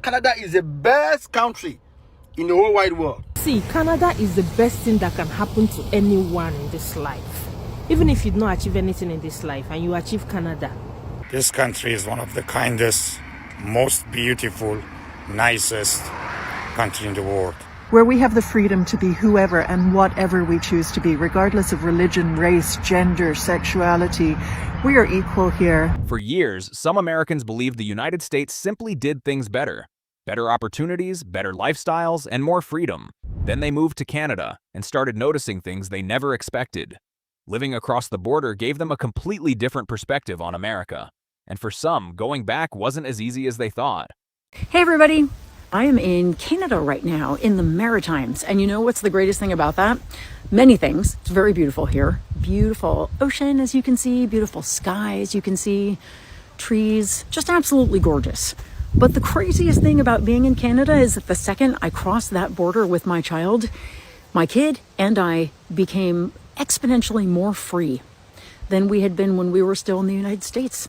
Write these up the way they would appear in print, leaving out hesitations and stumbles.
Canada is the best country in the whole wide world. See, Canada is the best thing that can happen to anyone in this life. Even if you do not achieve anything in this life and you achieve Canada. This country is one of the kindest, most beautiful, nicest country in the world. Where we have the freedom to be whoever and whatever we choose to be, regardless of religion, race, gender, sexuality. We are equal here. For years, some Americans believed the United States simply did things better. Better opportunities, better lifestyles, and more freedom. Then they moved to Canada and started noticing things they never expected. Living across the border gave them a completely different perspective on America. And for some, going back wasn't as easy as they thought. Hey everybody! I am in Canada right now, in the Maritimes. And you know what's the greatest thing about that? Many things. It's very beautiful here. Beautiful ocean, as you can see. Beautiful skies, you can see. Trees. Just absolutely gorgeous. But the craziest thing about being in Canada is that the second I crossed that border with my child, my kid and I became exponentially more free than we had been when we were still in the United States.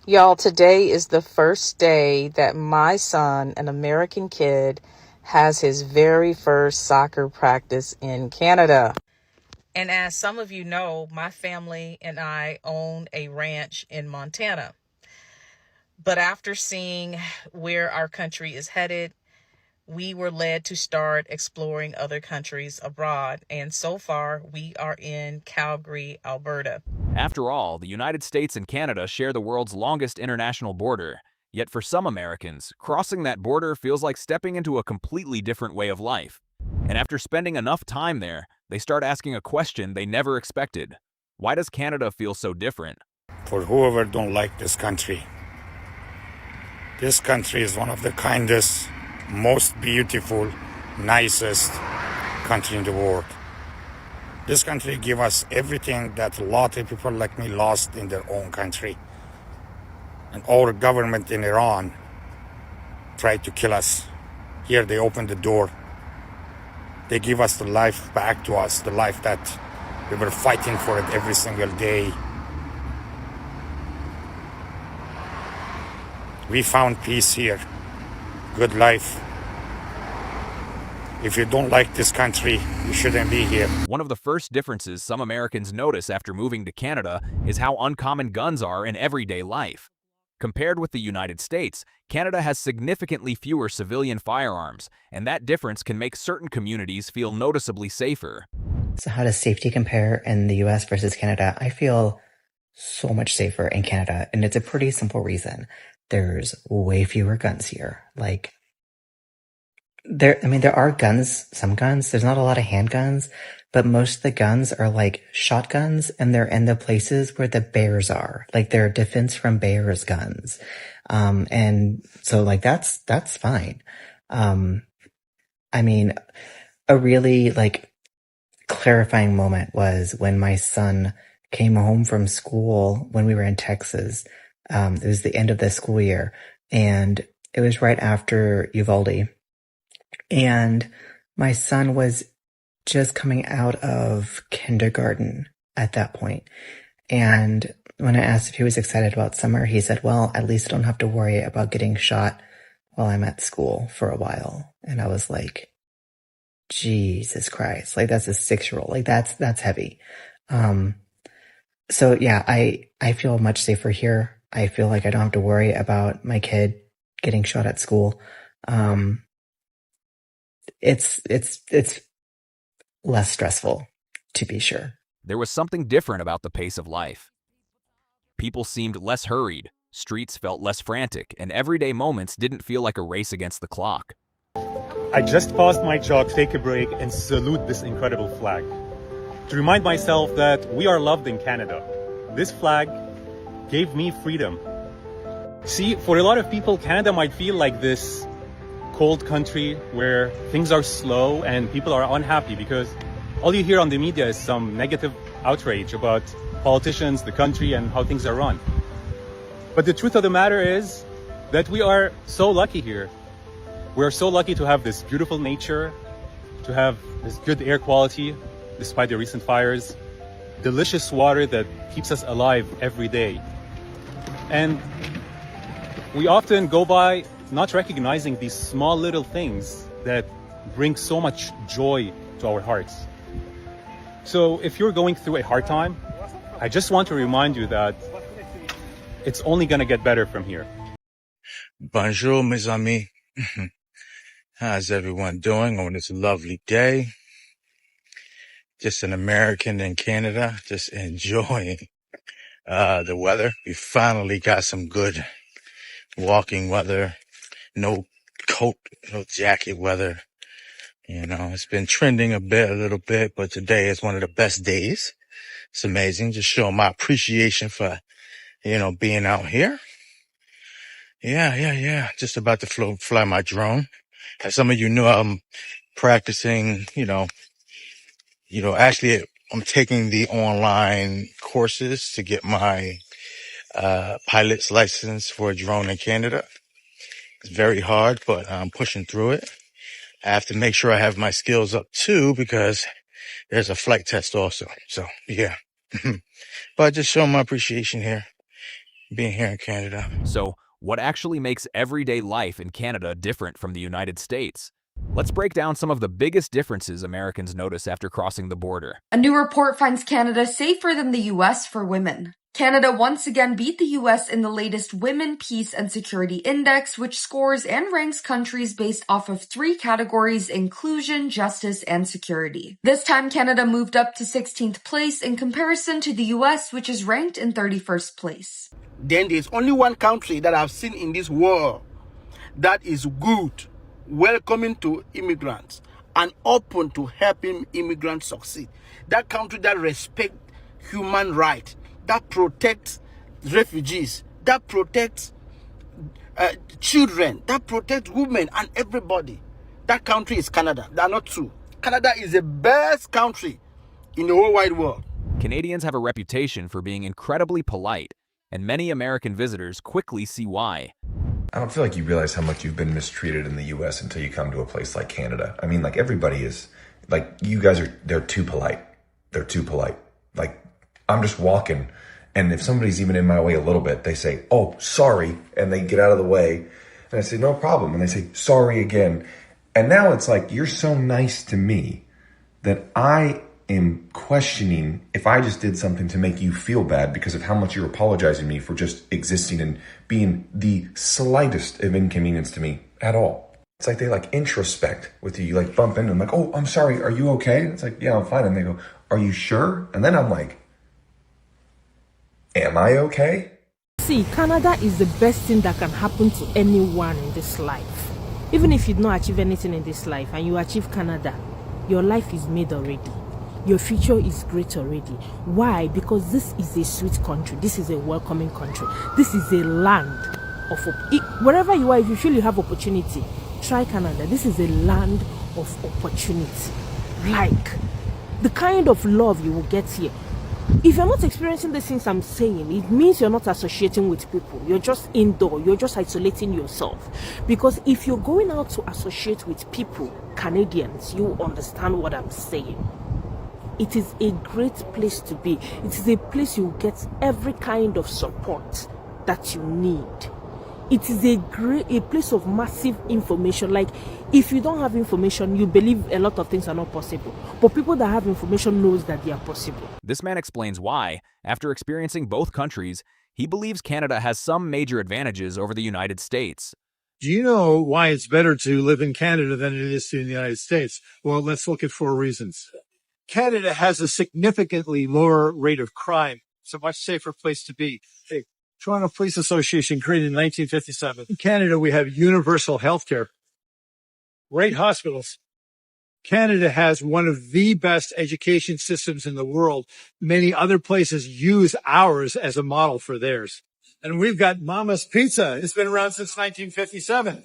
Y'all, today is the first day that my son, an American kid, has his very first soccer practice in Canada. And as some of you know, my family and I own a ranch in Montana. But after seeing where our country is headed, we were led to start exploring other countries abroad. And so far, we are in Calgary, Alberta. After all, the United States and Canada share the world's longest international border. Yet for some Americans, crossing that border feels like stepping into a completely different way of life. And after spending enough time there, they start asking a question they never expected. Why does Canada feel so different? For whoever don't like this country is one of the kindest, most beautiful, nicest country in the world. This country gives us everything that a lot of people like me lost in their own country. And our government in Iran tried to kill us. Here they opened the door. They give us the life back to us, the life that we were fighting for it every single day. We found peace here, good life. If you don't like this country, you shouldn't be here. One of the first differences some Americans notice after moving to Canada is how uncommon guns are in everyday life. Compared with the United States, Canada has significantly fewer civilian firearms, and that difference can make certain communities feel noticeably safer. So how does safety compare in the US versus Canada? I feel so much safer in Canada, and it's a pretty simple reason. There's way fewer guns here. There are guns, some guns. There's not a lot of handguns, but most of the guns are like shotguns, and they're in the places where the bears are. Like they're defense from bears guns. And so that's fine. A really clarifying moment was when my son came home from school when we were in Texas. It was the end of the school year, and it was right after Uvalde. And my son was just coming out of kindergarten at that point. And when I asked if he was excited about summer, he said, well, at least I don't have to worry about getting shot while I'm at school for a while. And I was like, Jesus Christ, that's a 6-year-old. That's heavy. So yeah, I feel much safer here. I feel like I don't have to worry about my kid getting shot at school. It's less stressful, to be sure. There was something different about the pace of life. People seemed less hurried, streets felt less frantic, and everyday moments didn't feel like a race against the clock. I just paused my jog, take a break, and salute this incredible flag. To remind myself that we are loved in Canada. This flag gave me freedom. See, for a lot of people, Canada might feel like this cold country where things are slow and people are unhappy because all you hear on the media is some negative outrage about politicians, the country, and how things are run. But the truth of the matter is that we are so lucky here. We're so lucky to have this beautiful nature, to have this good air quality despite the recent fires, delicious water that keeps us alive every day. And we often go by not recognizing these small little things that bring so much joy to our hearts. So if you're going through a hard time, I just want to remind you that it's only going to get better from here. Bonjour, mes amis. How's everyone doing on this lovely day? Just an American in Canada, just enjoying the weather. We finally got some good walking weather. No coat, no jacket weather. You know, it's been trending a little bit, but today is one of the best days. It's amazing. Just showing my appreciation for, being out here. Yeah. Just about to fly my drone. As some of you know, I'm practicing, actually I'm taking the online courses to get my, pilot's license for a drone in Canada. It's very hard, but I'm pushing through it. I have to make sure I have my skills up too, because there's a flight test also. So yeah, but just showing my appreciation here, being here in Canada. So, what actually makes everyday life in Canada different from the United States? Let's break down some of the biggest differences Americans notice after crossing the border. A new report finds Canada safer than the US for women. Canada once again beat the US in the latest Women, Peace and Security Index, which scores and ranks countries based off of 3 categories: inclusion, justice, and security. This time, Canada moved up to 16th place in comparison to the US, which is ranked in 31st place. Then there's only one country that I've seen in this world that is good, welcoming to immigrants, and open to helping immigrants succeed. That country that respects human rights, that protects refugees, that protects children, that protects women and everybody. That country is Canada. There are not two. Canada is the best country in the whole wide world. Canadians have a reputation for being incredibly polite, and many American visitors quickly see why. I don't feel like you realize how much you've been mistreated in the US until you come to a place like Canada. I mean, like, everybody is, like, you guys they're too polite. They're too polite. Like, I'm just walking, and if somebody's even in my way a little bit, they say, "Oh, sorry," and they get out of the way. And I say, "No problem." And they say, "Sorry" again. And now it's like, you're so nice to me that I am questioning if I just did something to make you feel bad because of how much you're apologizing to me for just existing and being the slightest of inconvenience to me at all. It's like they like introspect with you. You like bump into them like, "Oh, I'm sorry. Are you okay?" It's like, "Yeah, I'm fine." And they go, "Are you sure?" And then I'm like, am I okay? See, Canada is the best thing that can happen to anyone in this life. Even if you do not achieve anything in this life and you achieve Canada, your life is made already. Your future is great already. Why? Because this is a sweet country. This is a welcoming country. This is a land of wherever you are. If you feel you have opportunity, try Canada. This is a land of opportunity. Like the kind of love you will get here. If you're not experiencing the things I'm saying, it means you're not associating with people. You're just indoor. You're just isolating yourself. Because if you're going out to associate with people, Canadians, you understand what I'm saying. It is a great place to be. It is a place you get every kind of support that you need. It is a place of massive information. Like, if you don't have information, you believe a lot of things are not possible. But people that have information knows that they are possible. This man explains why, after experiencing both countries, he believes Canada has some major advantages over the United States. Do you know why it's better to live in Canada than it is to in the United States? Well, let's look at 4 reasons. Canada has a significantly lower rate of crime. It's a much safer place to be. Hey, Toronto Police Association created in 1957. In Canada, we have universal health care, great hospitals. Canada has one of the best education systems in the world. Many other places use ours as a model for theirs. And we've got Mama's Pizza. It's been around since 1957.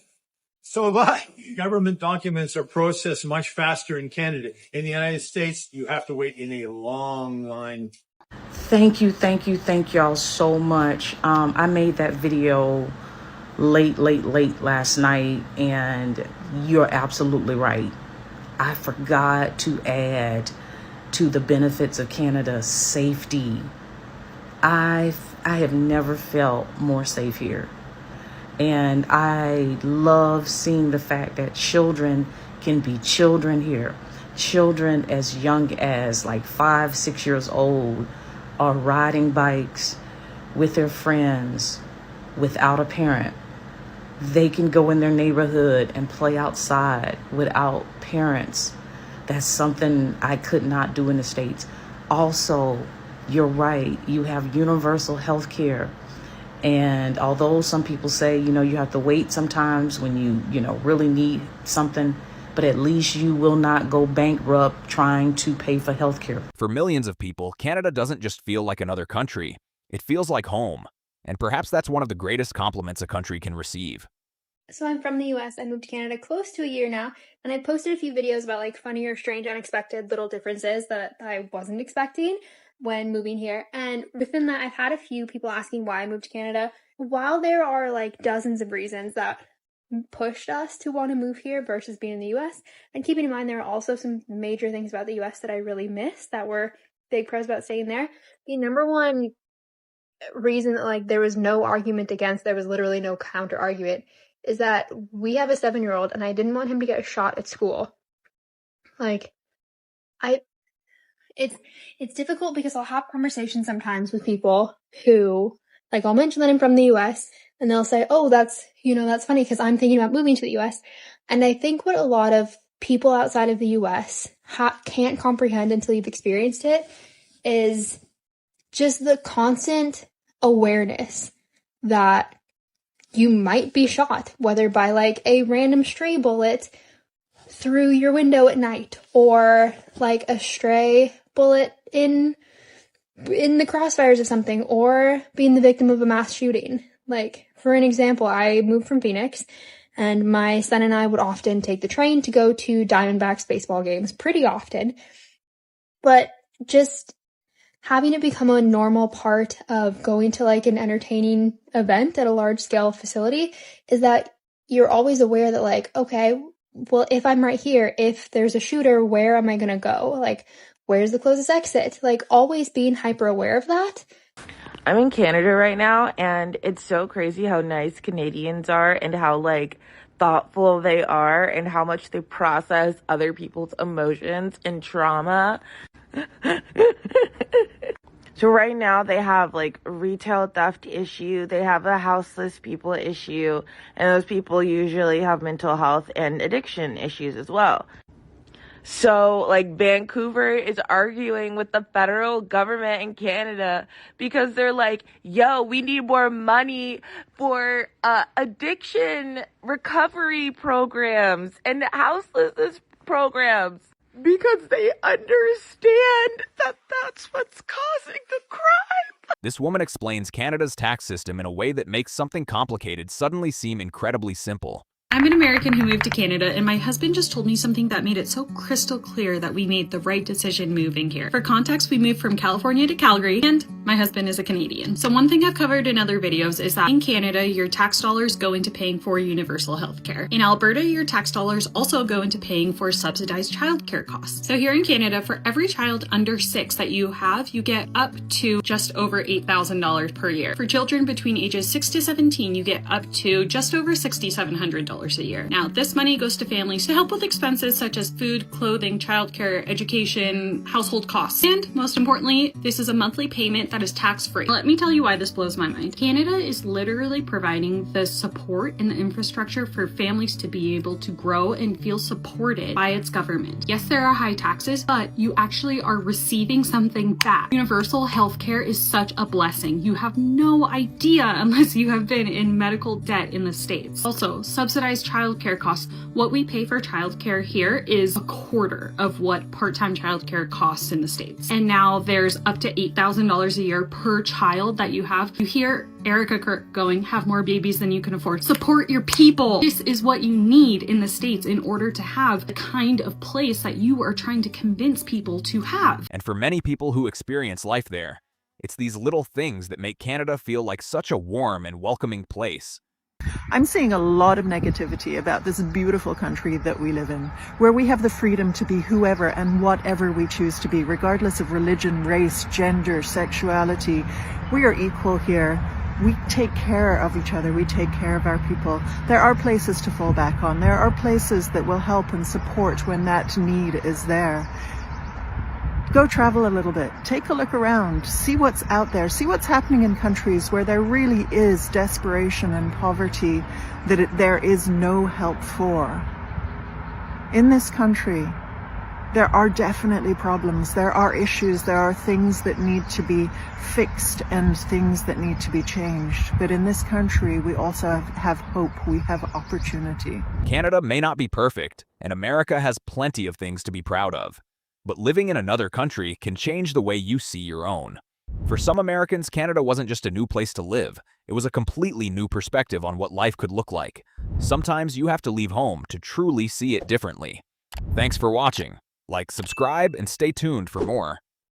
So have I. Government documents are processed much faster in Canada. In the United States, you have to wait in a long line. Thank you all so much. I made that video late last night, and you're absolutely right. I forgot to add to the benefits of Canada safety. I have never felt more safe here. And I love seeing the fact that children can be children here. Children as young as like 5, 6 years old are riding bikes with their friends without a parent. They can go in their neighborhood and play outside without parents. That's something I could not do in the States. Also, you're right, you have universal health care. And although some people say, you have to wait sometimes when you really need something, but at least you will not go bankrupt trying to pay for health care. For millions of people, Canada doesn't just feel like another country. It feels like home. And perhaps that's one of the greatest compliments a country can receive. So I'm from the US. I moved to Canada close to a year now, and I posted a few videos about like funny or strange, unexpected little differences that I wasn't expecting when moving here. And within that, I've had a few people asking why I moved to Canada. While there are like dozens of reasons that pushed us to want to move here versus being in the US, and keeping in mind there are also some major things about the US that I really miss that were big pros about staying there. The number one reason that like there was no argument against, there was literally no counter argument, is that we have a 7-year-old and I didn't want him to get shot at school. Like, it's difficult because I'll have conversations sometimes with people who, like, I'll mention that I'm from the US and they'll say, oh, that's funny because I'm thinking about moving to the US. And I think what a lot of people outside of the US can't comprehend until you've experienced it is just the constant awareness that you might be shot, whether by like a random stray bullet through your window at night or like a stray bullet in the crossfires of something, or being the victim of a mass shooting. Like, for an example, I moved from Phoenix and my son and I would often take the train to go to Diamondbacks baseball games pretty often. But just having it become a normal part of going to like an entertaining event at a large scale facility is that you're always aware that like, okay, well, if I'm right here, if there's a shooter, where am I going to go? Like, where's the closest exit? Like, always being hyper aware of that. I'm in Canada right now, and it's so crazy how nice Canadians are and how like thoughtful they are and how much they process other people's emotions and trauma. So right now they have like a retail theft issue, they have a houseless people issue, and those people usually have mental health and addiction issues as well. So like Vancouver is arguing with the federal government in Canada because they're like, yo, we need more money for addiction recovery programs and houselessness programs, because they understand that that's what's causing the crime. This woman explains Canada's tax system in a way that makes something complicated suddenly seem incredibly simple. I'm an American who moved to Canada, and my husband just told me something that made it so crystal clear that we made the right decision moving here. For context, we moved from California to Calgary, and my husband is a Canadian. So one thing I've covered in other videos is that in Canada, your tax dollars go into paying for universal health care. In Alberta, your tax dollars also go into paying for subsidized childcare costs. So here in Canada, for every child under 6 that you have, you get up to just over $8,000 per year. For children between ages 6 to 17, you get up to just over $6,700 a year. Now, this money goes to families to help with expenses such as food, clothing, childcare, education, household costs. And most importantly, this is a monthly payment that is tax-free. Let me tell you why this blows my mind. Canada is literally providing the support and the infrastructure for families to be able to grow and feel supported by its government. Yes, there are high taxes, but you actually are receiving something back. Universal healthcare is such a blessing. You have no idea unless you have been in medical debt in the States. Also, subsidized childcare costs. What we pay for childcare here is a quarter of what part-time childcare costs in the States. And now there's up to $8,000 a year per child that you have. You hear Erica Kirk going, have more babies than you can afford. Support your people. This is what you need in the States in order to have the kind of place that you are trying to convince people to have. And for many people who experience life there, it's these little things that make Canada feel like such a warm and welcoming place. I'm seeing a lot of negativity about this beautiful country that we live in, where we have the freedom to be whoever and whatever we choose to be, regardless of religion, race, gender, sexuality. We are equal here. We take care of each other. We take care of our people. There are places to fall back on. There are places that will help and support when that need is there. Go travel a little bit. Take a look around. See what's out there. See what's happening in countries where there really is desperation and poverty that there is no help for. In this country, there are definitely problems. There are issues. There are things that need to be fixed and things that need to be changed. But in this country, we also have hope. We have opportunity. Canada may not be perfect, and America has plenty of things to be proud of. But living in another country can change the way you see your own. For some Americans, Canada wasn't just a new place to live. It was a completely new perspective on what life could look like. Sometimes you have to leave home to truly see it differently. Thanks for watching. Like, subscribe, and stay tuned for more.